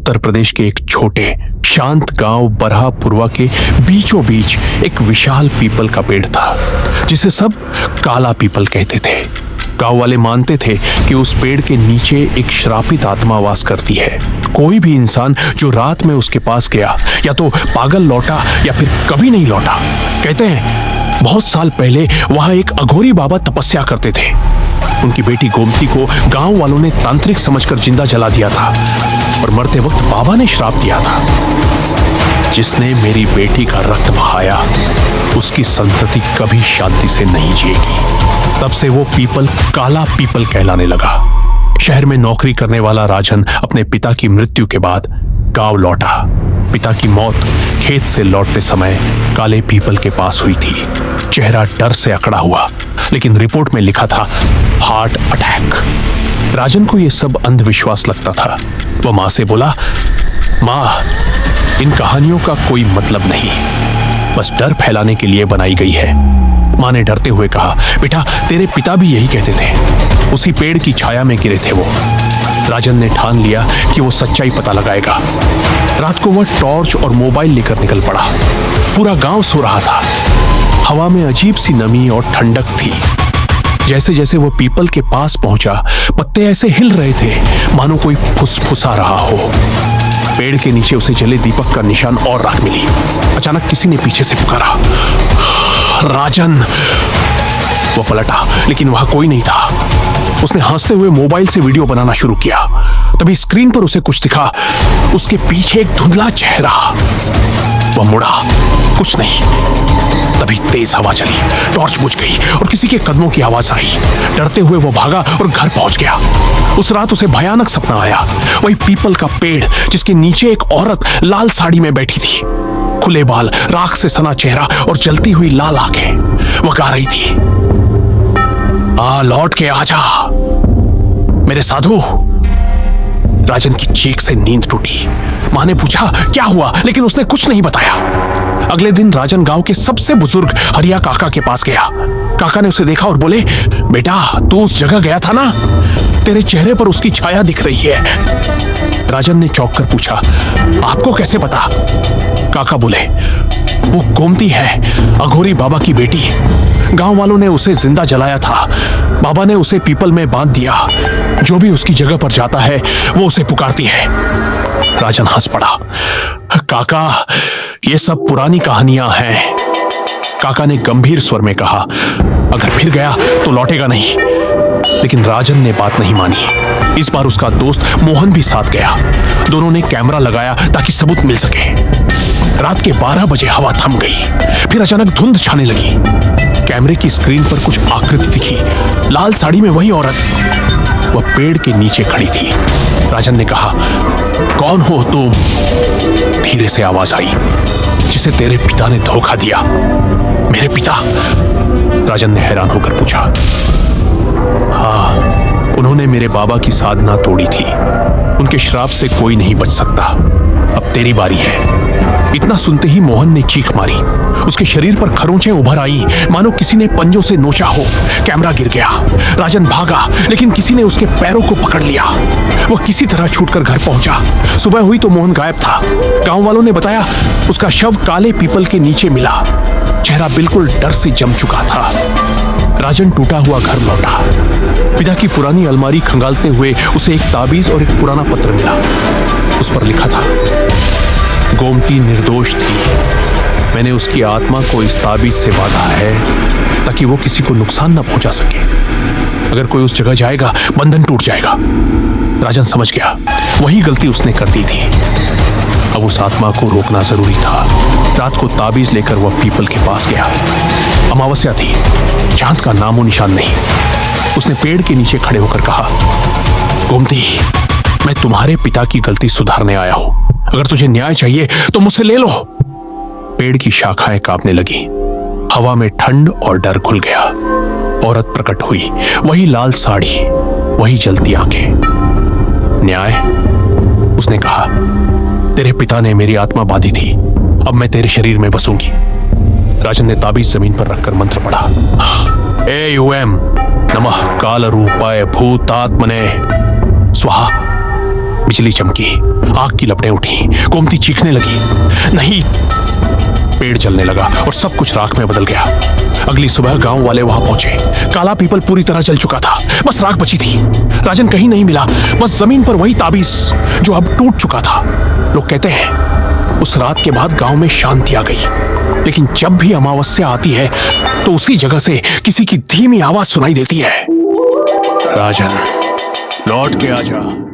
उत्तर प्रदेश के एक छोटे शांत गांव बरहापुरवा के बीचों बीच एक विशाल पीपल का पेड़ था, जिसे सब काला पीपल कहते थे। गांव वाले मानते थे कि उस पेड़ के नीचे एक श्रापित आत्मा वास करती है। कोई भी इंसान जो रात में उसके पास गया या तो पागल लौटा या फिर कभी नहीं लौटा। कहते हैं बहुत साल पहले वहां एक अघोरी बाबा तपस्या करते थे। उनकी बेटी गोमती को गांव वालों ने तांत्रिक समझकर जिंदा जला दिया था और मरते वक्त बाबा ने श्राप दिया था, जिसने मेरी बेटी का रक्त बहाया उसकी संतति कभी शांति से नहीं जिएगी। तब से वो पीपल काला पीपल कहलाने लगा। शहर में नौकरी करने वाला राजन अपने पिता की मृत्यु के बाद गांव लौटा। पिता की मौत खेत से लौटते समय काले पीपल के पास हुई थी। चेहरा डर से अकड़ा हुआ, लेकिन रिपोर्ट में लिखा था हार्ट अटैक। राजन को यह सब अंधविश्वास लगता था। वह मां से बोला, मां, इन कहानियों का कोई मतलब नहीं, बस डर फैलाने के लिए बनाई गई है। मां ने डरते हुए कहा, बेटा, तेरे पिता भी यही कहते थे, उसी पेड़ की छाया में गिरे थे वो। राजन ने ठान लिया कि वो सच्चाई पता लगाएगा। रात को वह टॉर्च और मोबाइल लेकर निकल पड़ा। पूरा गांव सो रहा था। हवा में अजीब सी नमी और ठंडक थी। जैसे जैसे वो पीपल के पास पहुंचा, पत्ते ऐसे हिल रहे थे मानो कोई फुसफुसा रहा हो। पेड़ के नीचे उसे जले दीपक का निशान और राख मिली। अचानक किसी ने पीछे से पुकारा, राजन। वो पलटा, लेकिन वहां कोई नहीं था। उसने हंसते हुए मोबाइल से वीडियो बनाना शुरू किया। तभी स्क्रीन पर उसे कुछ दिखा। उसके पीछे एक धुंधला चेहरा। वह मुड़ा, कुछ नहीं। तभी तेज हवा चली, टॉर्च बुझ गई और किसी के कदमों की आवाज आई। डरते हुए वो भागा और घर पहुंच गया। उस रात उसे भयानक सपना आया। वही पीपल का पेड़, जिसके नीचे एक औरत लाल साड़ी में बैठी थी। खुले बाल, राख से सना चेहरा और जलती हुई लाल आंखें। वह गा रही थी, लौट के आजा मेरे साधु। राजन की चीख से नींद टूटी। मां ने पूछा क्या हुआ, लेकिन उसने कुछ नहीं बताया। अगले दिन राजन गांव के सबसे बुजुर्ग हरिया काका के पास गया। काका ने उसे देखा और बोले, बेटा, तू उस जगह गया था ना, तेरे चेहरे पर उसकी छाया दिख रही है। राजन ने चौंक कर पूछा, आपको कैसे पता? काका बोले, वो गोमती है, अघोरी बाबा की बेटी। गांव वालों ने उसे जिंदा जलाया था। बाबा ने उसे पीपल में बांध दिया। जो भी उसकी जगह पर जाता है वो उसे पुकारती है। राजन हंस पड़ा। काका, ये सब पुरानी कहानियां हैं। काका ने गंभीर स्वर में कहा, अगर फिर गया तो लौटेगा नहीं। लेकिन राजन ने बात नहीं मानी। इस बार उसका दोस्त मोहन भी साथ गया। दोनों ने कैमरा लगाया ताकि सबूत मिल सके। रात के 12 बजे हवा थम गई। फिर अचानक धुंध छाने लगी। कैमरे की स्क्रीन पर कुछ आकृति दिखी। लाल साड़ी में वही औरत। वह पेड़ के नीचे खड़ी थी। राजन ने कहा, कौन हो तुम? धीरे से आवाज आई, जिसे तेरे पिता ने धोखा दिया। मेरे पिता? राजन ने हैरान होकर पूछा। हाँ, उन्होंने मेरे बाबा की साधना तोड़ी थी। उनके श्राप से कोई नहीं बच सकता। अब तेरी बारी है। इतना सुनते ही मोहन ने चीख मारी। उसके शरीर पर खरोंचें उभर आई, मानो किसी ने पंजों से नोचा हो। कैमरा गिर गया। राजन भागा, लेकिन किसी ने उसके पैरों को पकड़ लिया। वह किसी तरह छूटकर घर पहुंचा। सुबह हुई तो मोहन गायब था। गांव वालों ने बताया, उसका शव काले पीपल के नीचे मिला। चेहरा बिल्कुल डर से जम चुका था। राजन टूटा हुआ घर लौटा। पिता की पुरानी अलमारी खंगालते हुए उसे एक ताबीज और एक पुराना पत्र मिला। उस पर लिखा था, गोमती निर्दोष थी। मैंने उसकी आत्मा को इस ताबीज से बांधा है ताकि वो किसी को नुकसान न पहुंचा सके। अगर कोई उस जगह जाएगा, बंधन टूट जाएगा। राजन समझ गया, वही गलती उसने कर दी थी। अब उस आत्मा को रोकना जरूरी था। रात को ताबीज लेकर वह पीपल के पास गया। अमावस्या थी, चांद का नामो निशान नहीं। उसने पेड़ के नीचे खड़े होकर कहा, गोमती, मैं तुम्हारे पिता की गलती सुधारने आया हूं। अगर तुझे न्याय चाहिए तो मुझसे ले लो। पेड़ की शाखाएं कांपने लगी। हवा में ठंड और डर घुल गया। औरत प्रकट हुई, वही लाल साड़ी, वही जलती आंखें। न्याय? उसने कहा, तेरे पिता ने मेरी आत्मा बांधी थी, अब मैं तेरे शरीर में बसूंगी। राजन ने ताबीज जमीन पर रखकर मंत्र पढ़ा, एम नमः काल रूपाय भूतात्मने स्वाहा। बिजली चमकी, आग की लपटें उठी, गोमती चीखने लगी। नहीं, पेड़ जलने लगा और सब कुछ राख में बदल गया। अगली सुबह गांव वाले वहां पहुंचे। काला पीपल पूरी तरह जल चुका था, बस राख बची थी। राजन कहीं नहीं मिला, बस जमीन पर वही ताबीज जो अब टूट चुका था। लोग कहते हैं उस रात के बाद गांव में शांति आ गई, लेकिन जब भी अमावस्या आती है तो उसी जगह से किसी की धीमी आवाज सुनाई देती है, राजन लौट के आजा।